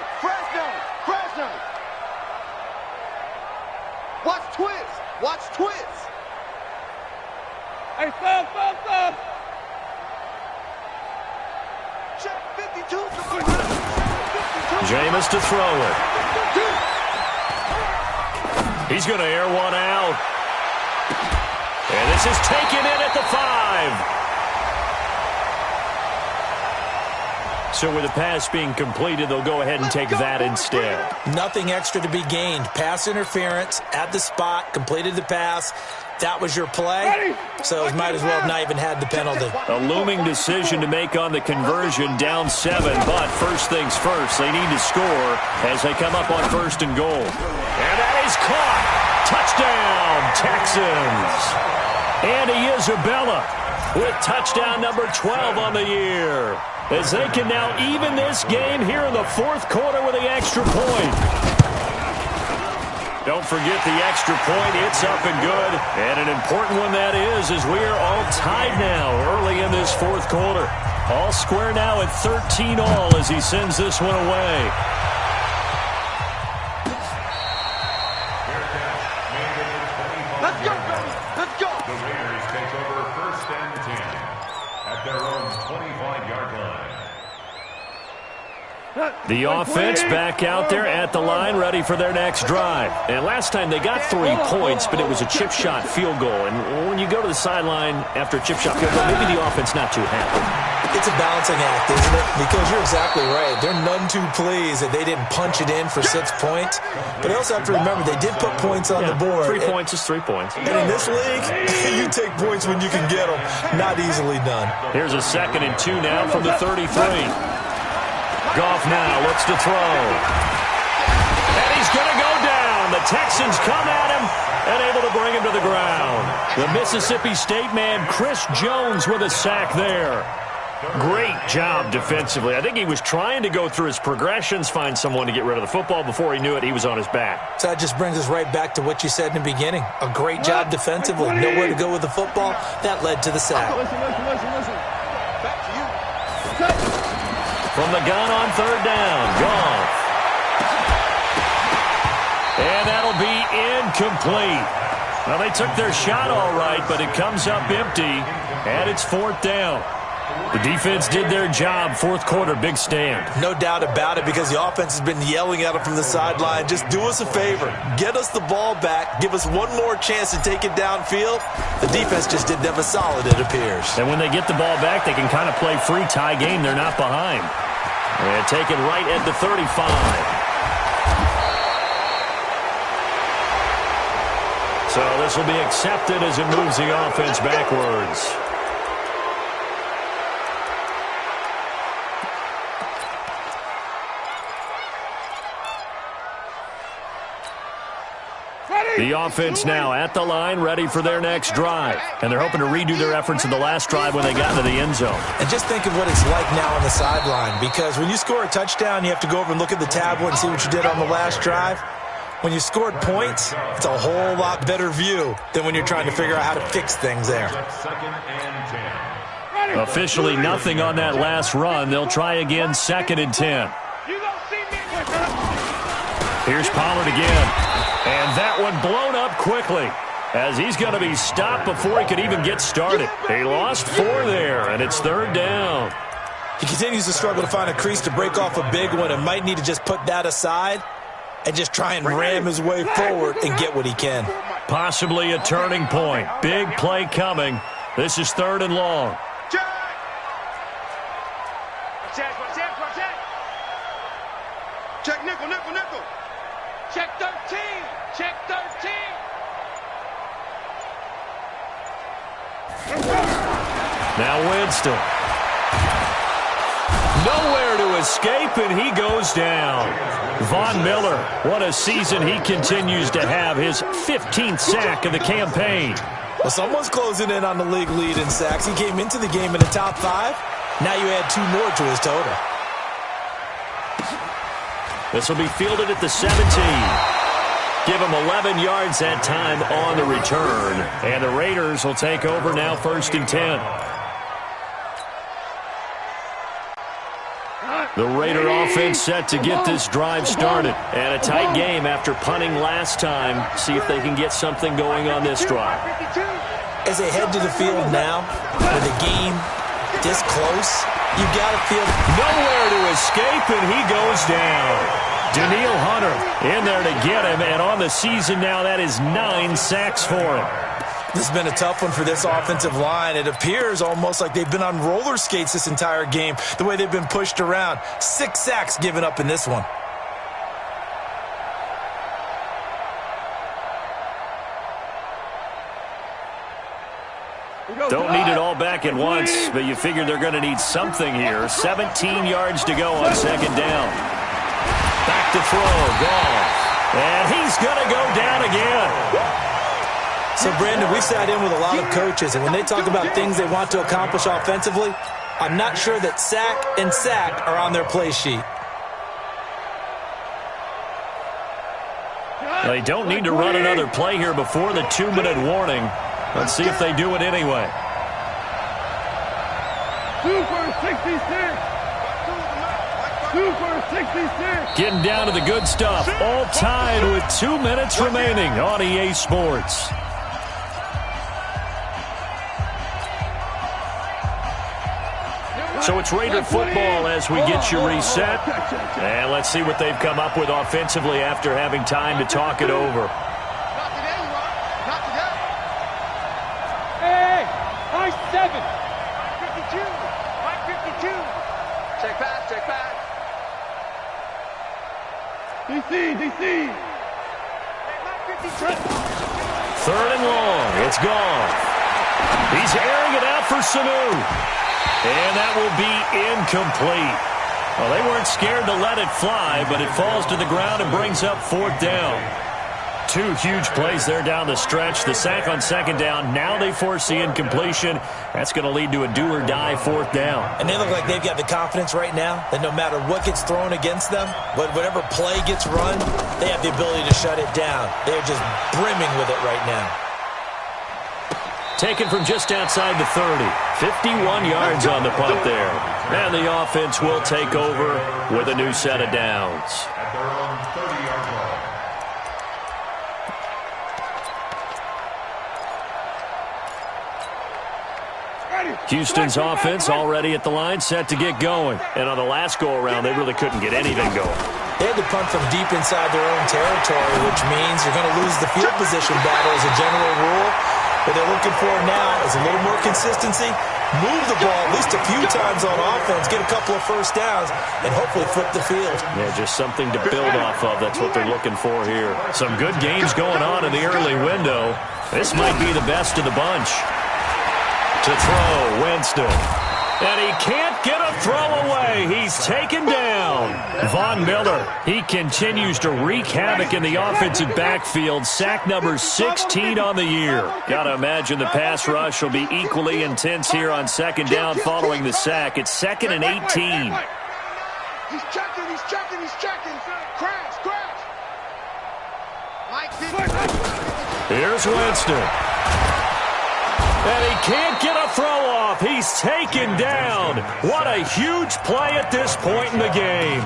Speaker 4: Watch twist. Hey, stop. Check 52.
Speaker 3: Jameis to throw it. He's going to air one out. And this is taken in at the 5. So with the pass being completed, they'll go ahead and take that instead.
Speaker 6: Nothing extra to be gained. Pass interference at the spot, completed the pass. That was your play, so it might as well have not even had the penalty.
Speaker 3: A looming decision to make on the conversion, down 7, but first things first, they need to score as they come up on 1st and goal. And that is caught. Touchdown, Texans. Andy Isabella with touchdown number 12 on the year, as they can now even this game here in the 4th quarter with the extra point. Don't forget the extra point. It's up and good. And an important one that is, as we are all tied now early in this 4th quarter. All square now at 13 all as he sends this one away.
Speaker 4: Let's go, baby. Let's go.
Speaker 5: The Raiders take over 1st and 10 at their own 25-yard line.
Speaker 3: The offense back out there at the line, ready for their next drive. And last time they got 3 points, but it was a chip shot field goal. And when you go to the sideline after a chip shot field goal, maybe the offense not too happy.
Speaker 6: It's a balancing act, isn't it? Because you're exactly right. They're none too pleased that they didn't punch it in for 6 points. But they also have to remember they did put points on the board.
Speaker 3: 3 points is 3 points.
Speaker 6: And in this league, you take points when you can get them. Not easily done.
Speaker 3: Here's a 2nd and 2 now from the 33. Goff now looks to throw. And he's going to go down. The Texans come at him and able to bring him to the ground. The Mississippi State man, Chris Jones, with a sack there. Great job defensively. I think he was trying to go through his progressions, find someone to get rid of the football. Before he knew it, he was on his back.
Speaker 6: So that just brings us right back to what you said in the beginning. A great job defensively. Nowhere to go with the football. That led to the sack.
Speaker 4: Listen. Back to you.
Speaker 3: From the gun on 3rd down, Goff. And that'll be incomplete. Well, they took their shot all right, but it comes up empty, and it's 4th down. The defense did their job. 4th quarter, big stand.
Speaker 6: No doubt about it, because the offense has been yelling at them from the sideline. Just do us a favor. Get us the ball back. Give us one more chance to take it downfield. The defense just did them a solid, it appears.
Speaker 3: And when they get the ball back, they can kind of play free tie game. They're not behind. And take it right at the 35. So this will be accepted as it moves the offense backwards. The offense now at the line, ready for their next drive. And they're hoping to redo their efforts in the last drive when they got into the end zone.
Speaker 6: And just think of what it's like now on the sideline, because when you score a touchdown, you have to go over and look at the tablet and see what you did on the last drive. When you scored points, it's a whole lot better view than when you're trying to figure out how to fix things there.
Speaker 5: Second and 10.
Speaker 3: Officially nothing on that last run. They'll try again, 2nd and 10. Here's Pollard again. And that one blown up quickly as he's going to be stopped before he could even get started. He lost 4 there, and it's 3rd down.
Speaker 6: He continues to struggle to find a crease to break off a big one and might need to just put that aside and just try and ram his way forward and get what he can.
Speaker 3: Possibly a turning point. Big play coming. This is 3rd and long.
Speaker 4: Check nickel, nickel, nickel. Check 13. Check 13.
Speaker 3: Now Winston. Nowhere to escape, and he goes down. Von Miller, what a season he continues to have. His 15th sack of the campaign.
Speaker 6: Well, someone's closing in on the league lead in sacks. He came into the game in the top 5. Now you add 2 more to his total.
Speaker 3: This will be fielded at the 17. Give him 11 yards that time on the return. And the Raiders will take over now, 1st and 10. The Raider offense set to get this drive started. And a tight game after punting last time. See if they can get something going on this drive.
Speaker 6: As they head to the field now, with the game this close, you got to feel
Speaker 3: nowhere to escape, and he goes down. Danielle Hunter in there to get him, and on the season now, that is 9 sacks for him.
Speaker 6: This has been a tough one for this offensive line. It appears almost like they've been on roller skates this entire game, the way they've been pushed around. 6 sacks given up in this one.
Speaker 3: Don't need it all back at once, but you figure they're going to need something here. 17 yards to go on 2nd down. Back to throw, Goff. And he's going to go down again.
Speaker 6: So, Brandon, we sat in with a lot of coaches, and when they talk about things they want to accomplish offensively, I'm not sure that sack and sack are on their play sheet.
Speaker 3: They don't need to run another play here before the 2-minute warning. Let's see if they do it anyway.
Speaker 4: 2 for 66. 2 for 66.
Speaker 3: Getting down to the good stuff. All tied with 2 minutes remaining on EA Sports. So it's Raider football as we get you reset. And let's see what they've come up with offensively after having time to talk it over.
Speaker 4: Hey, high 7. 52. High 52. Check pass, check pass. DC.
Speaker 3: 3rd and long. It's gone. He's airing it out for Sanu. And that will be incomplete. Well, they weren't scared to let it fly, but it falls to the ground and brings up 4th down. 2 huge plays there down the stretch. The sack on 2nd down. Now they force the incompletion. That's going to lead to a do-or-die 4th down.
Speaker 6: And they look like they've got the confidence right now that no matter what gets thrown against them, whatever play gets run, they have the ability to shut it down. They're just brimming with it right now.
Speaker 3: Taken from just outside the 30. 51 yards on the punt there. And the offense will take over with a new set of downs.
Speaker 5: At their own 30-yard line.
Speaker 3: Houston's offense already at the line, set to get going. And on the last go-around, they really couldn't get anything going.
Speaker 6: They had to punt from deep inside their own territory, which means you're going to lose the field position battle as a general rule. What they're looking for now is a little more consistency, move the ball at least a few times on offense, get a couple of first downs, and hopefully flip the field.
Speaker 3: Yeah, just something to build off of. That's what they're looking for here. Some good games going on in the early window. This might be the best of the bunch. To throw, Winston. And he can't get a throw away. He's taken down. Von Miller, he continues to wreak havoc in the offensive backfield. Sack number 16 on the year. Got to imagine the pass rush will be equally intense here on 2nd down following the sack. It's 2nd and 18.
Speaker 4: He's checking. Crash.
Speaker 3: Here's Winston. And he can't get a throw off. He's taken down. What a huge play at this point in the game.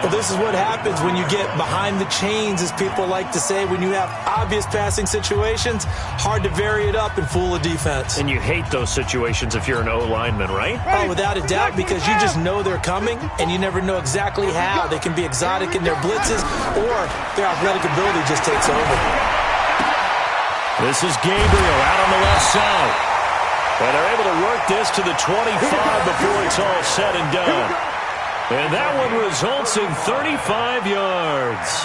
Speaker 6: Well, this is what happens when you get behind the chains, as people like to say. When you have obvious passing situations, hard to vary it up and fool a defense.
Speaker 3: And you hate those situations if you're an O-lineman, right?
Speaker 6: Oh, without a doubt, because you just know they're coming, and you never know exactly how. They can be exotic in their blitzes, or their athletic ability just takes over.
Speaker 3: This is Gabriel out on the left side. And they're able to work this to the 25 before it's all said and done. And that one results in 35 yards.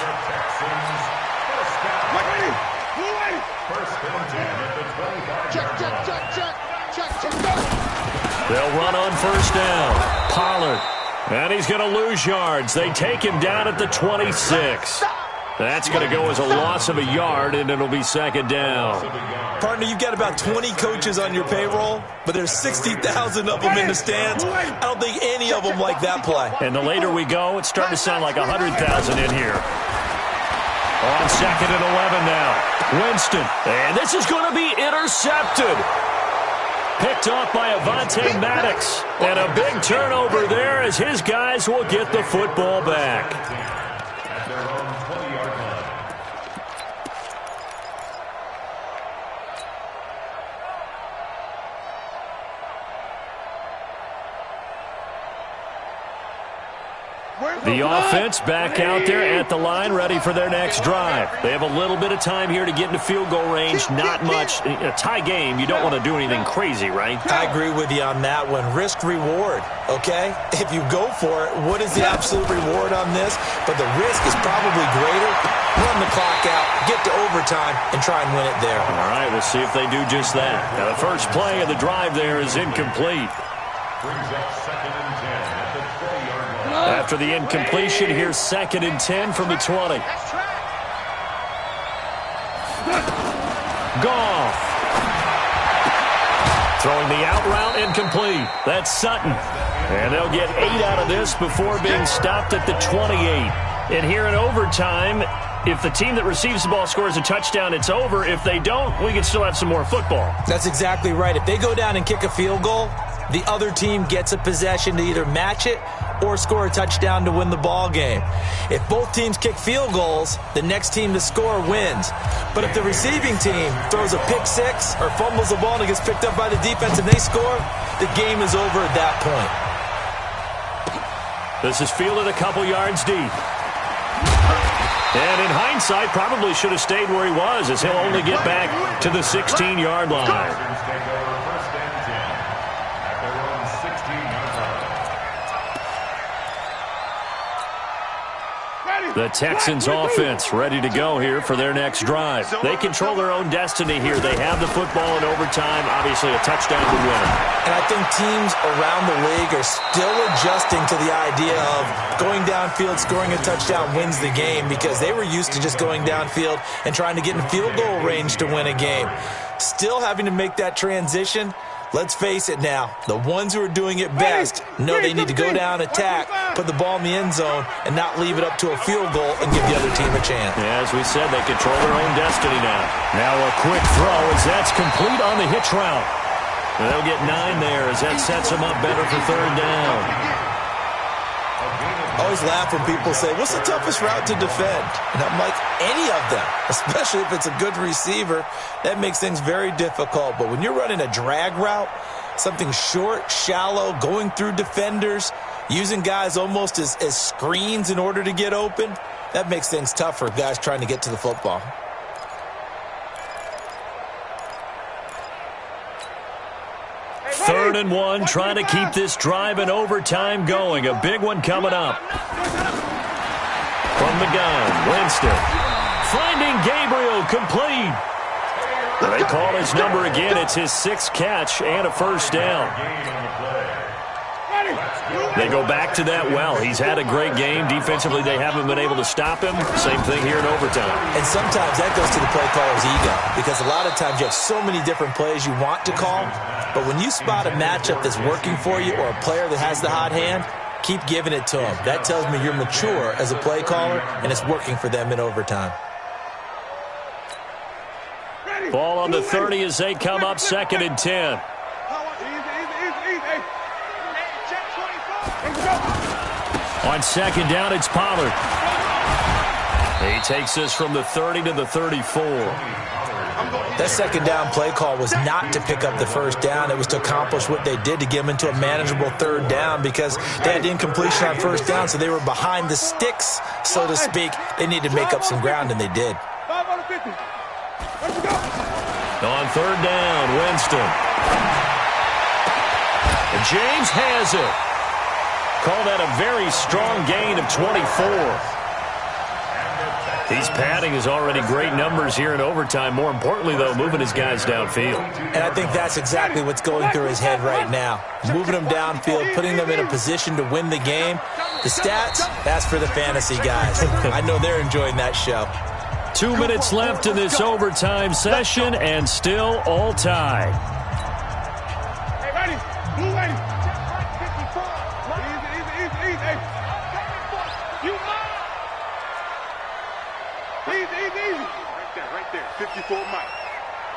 Speaker 3: They'll run on first down. Pollard. And he's going to lose yards. They take him down at the 26. That's going to go as a loss of a yard, and it'll be second down.
Speaker 6: Partner, you've got about 20 coaches on your payroll, but there's 60,000 of them in the stands. I don't think any of them like that play.
Speaker 3: And the later we go, it's starting to sound like 100,000 in here. On second and 11 now. Winston. And this is going to be intercepted. Picked off by Avonte Maddox. And a big turnover there as his guys will get the football back. The offense back out there at the line, ready for their next drive. They have a little bit of time here to get into field goal range. Not much. In a tie game, you don't want to do anything crazy, right?
Speaker 6: I agree with you on that one. Risk-reward, okay? If you go for it, what is the absolute reward on this? But the risk is probably greater. Run the clock out, get to overtime, and try and win it there.
Speaker 3: All right, we'll see if they do just that. Now, the first play of the drive there is incomplete.
Speaker 5: Brings up second and 10 at the 20-yard line.
Speaker 3: After the incompletion, here's second and 10 from the 20. Goff. Throwing the out route, incomplete. That's Sutton. And they'll get 8 out of this before being stopped at the 28. And here in overtime, if the team that receives the ball scores a touchdown, it's over. If they don't, we can still have some more football.
Speaker 6: That's exactly right. If they go down and kick a field goal, the other team gets a possession to either match it or score a touchdown to win the ball game. If both teams kick field goals, the next team to score wins. But if the receiving team throws a pick six or fumbles the ball and it gets picked up by the defense and they score, the game is over at that point.
Speaker 3: This is fielded a couple yards deep. And in hindsight, probably should have stayed where he was, as he'll only get back to the 16-yard line. The Texans offense ready to go here for their next drive. They control their own destiny here. They have the football in overtime. Obviously, a touchdown would win it.
Speaker 6: And I think teams around the league are still adjusting to the idea of going downfield, scoring a touchdown wins the game, because they were used to just going downfield and trying to get in field goal range to win a game. Still having to make that transition. Let's face it now, the ones who are doing it best know they need to go down, attack, put the ball in the end zone, and not leave it up to a field goal and give the other team a chance.
Speaker 3: Yeah, as we said, they control their own destiny now. Now a quick throw as that's complete on the hitch route. And they'll get 9 there as that sets them up better for third down.
Speaker 6: I always laugh when people say, what's the toughest route to defend? And I'm like, any of them, especially if it's a good receiver. That makes things very difficult. But when you're running a drag route, something short, shallow, going through defenders, using guys almost as screens in order to get open, that makes things tough for guys trying to get to the football.
Speaker 3: Third and 1, trying to keep this drive in overtime going. A big one coming up. From the gun, Winston. Finding Gabriel, complete. They call his number again. It's his 6th catch and a first down. They go back to that well. He's had a great game. Defensively, they haven't been able to stop him. Same thing here in overtime.
Speaker 6: And sometimes that goes to the play caller's ego, because a lot of times you have so many different plays you want to call, but when you spot a matchup that's working for you or a player that has the hot hand, keep giving it to him. That tells me you're mature as a play caller, and it's working for them in overtime.
Speaker 3: Ball on the 30 as they come up 2nd and 10. On 2nd down, it's Pollard. He takes this from the 30 to the 34.
Speaker 6: That 2nd down play call was not to pick up the 1st down. It was to accomplish what they did to get them into a manageable 3rd down because they had incompletion on 1st down, so they were behind the sticks, so to speak. They needed to make up some ground, and they did.
Speaker 3: On 3rd down, Winston. And James has it. Call that a very strong gain of 24. He's padding his already great numbers here in overtime. More importantly, though, moving his guys downfield.
Speaker 6: And I think that's exactly what's going through his head right now. Moving them downfield, putting them in a position to win the game. The stats, that's for the fantasy guys. I know they're enjoying that show.
Speaker 3: 2 minutes left in this overtime session, and still all tied.
Speaker 4: Hey, ready? Blue ready? Easy. Right there. 54, Mike.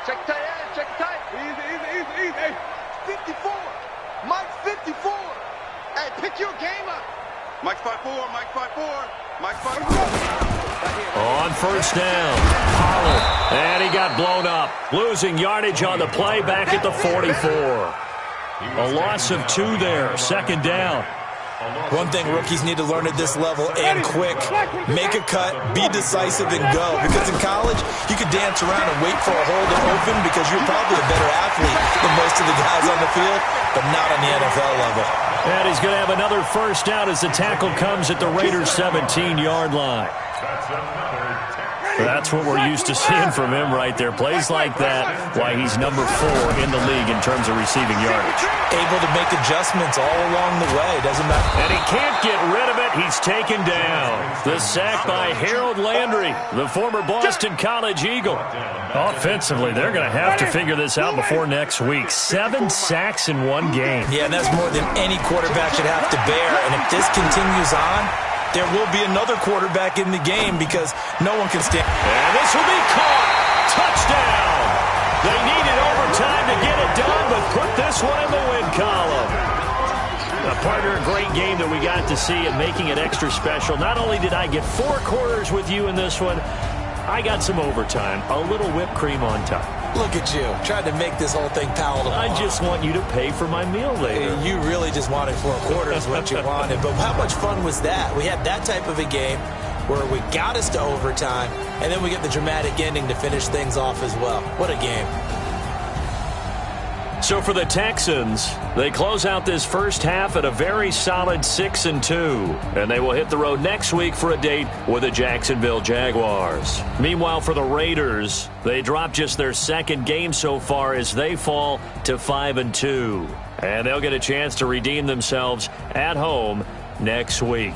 Speaker 4: Check tight, check tight. Easy. Hey, 54. Mike, 54. Hey, pick your game up. Mike 5'4", Mike 5'4", Mike 5'4".
Speaker 3: On 1st down, Pollard. And he got blown up. Losing yardage on the play back at the 44. A loss of 2 there. 2nd down.
Speaker 6: One thing rookies need to learn at this level, and quick, make a cut, be decisive, and go. Because in college, you could dance around and wait for a hole to open because you're probably a better athlete than most of the guys on the field, but not on the NFL level.
Speaker 3: And he's going to have another 1st down as the tackle comes at the Raiders' 17-yard line. That's what we're used to seeing from him right there. Plays like that, why he's number 4 in the league in terms of receiving yardage.
Speaker 6: Able to make adjustments all along the way. Doesn't matter.
Speaker 3: And he can't get rid of it. He's taken down. The sack by Harold Landry, the former Boston College Eagle. Offensively, they're going to have to figure this out before next week. 7 sacks in 1 game.
Speaker 6: Yeah, and that's more than any quarterback should have to bear. And if this continues on, there will be another quarterback in the game because no one can stand.
Speaker 3: And this will be caught. Touchdown. They needed overtime to get it done, but put this one in the win column. Partner, a great game that we got to see and making it extra special. Not only did I get 4 quarters with you in this one, I got some overtime, a little whipped cream on top.
Speaker 6: Look at you, trying to make this whole thing palatable.
Speaker 3: I just want you to pay for my meal later.
Speaker 6: You really just wanted 4 quarters what you wanted. But how much fun was that? We had that type of a game where we got us to overtime, and then we get the dramatic ending to finish things off as well. What a game.
Speaker 3: So for the Texans, they close out this first half at a very solid 6-2, and they will hit the road next week for a date with the Jacksonville Jaguars. Meanwhile, for the Raiders, they dropped just their 2nd game so far as they fall to 5-2, and they'll get a chance to redeem themselves at home next week.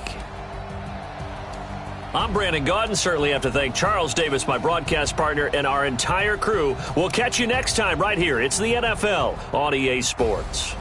Speaker 3: I'm Brandon Gaudin. Certainly have to thank Charles Davis, my broadcast partner, and our entire crew. We'll catch you next time right here. It's the NFL on EA Sports.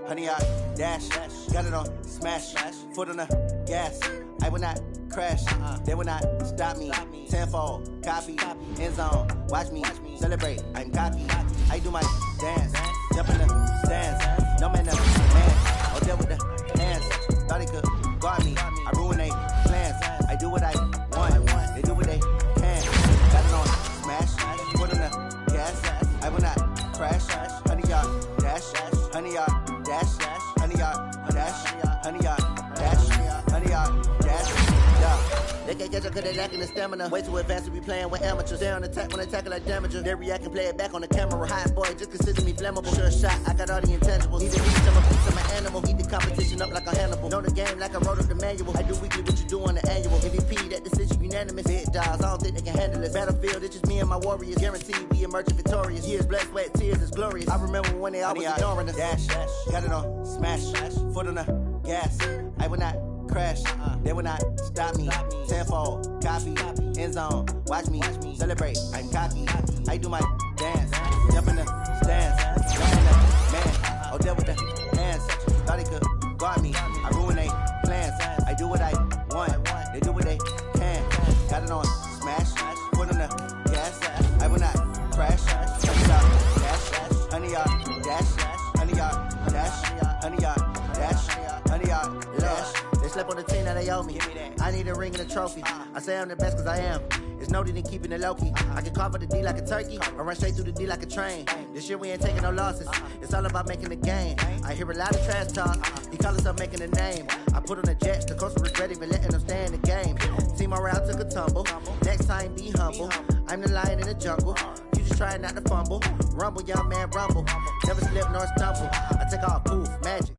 Speaker 7: Honey, I dash, got it on smash, foot on the gas. I will not crash, they will not stop me. Tenfold, copy, end zone, watch me celebrate. I'm cocky, I do my dance, jump in the stands. No man, man, I'll deal with the hands. Thought he could guard me, I ruin they plans. I do what I want, they do what they can. Got it on smash, foot on the gas. I will not crash, honey, y'all dash, honey, y'all dash, honey, y'all dash, honey, y'all dash, honey, y'all dash, yeah. They can't catch up cause they lacking the stamina. Way too advanced to be playing with amateurs. They on attack when they tackle like damagers. They react and play it back on the camera. Hot boy, just consider me flammable. Sure shot, I got all the intangibles. Need to reach, I'm a piece of my animal. Heat the competition up like a Hannibal. Know the game like I wrote up the manual. I do weekly what you do on the annual. MVP, that decision unanimous. Big dogs, I don't think they can handle it. Battlefield, it's just me and my warriors. Guaranteed we emerging victorious. Years, blood, sweat, tears is glorious. I remember when they always ignoring us. Dash, got it on smash, foot on the gas. I will not crash. They will not stop me. Tenfold, copy, end zone. Watch me celebrate. I'm cocky. I do my dance. Jump in the stands. Man, oh, there with the hands. Thought he could guard me. I ruin they plans. I do what I want. They do what they can. Got it on smash. Put on the gas. I will not crash. 100 yard dash. 100 yard dash. 100 yard dash. 100 yard dash. 100 yard dash. They slept on the team that they owe me. I need a ring and a trophy. I say I'm the best cause I am. It's noted in keeping it low-key. I can carve up the D like a turkey or run straight through the D like a train. This year we ain't taking no losses. It's all about making the game. I hear a lot of trash talk. He call himself making a name. I put on the jet. The coach regret even letting them stay in the game. Team morale took a tumble. Next time be humble. I'm the lion in the jungle. You just trying not to fumble. Rumble, young man, rumble. Never slip nor stumble. I take off, poof, magic.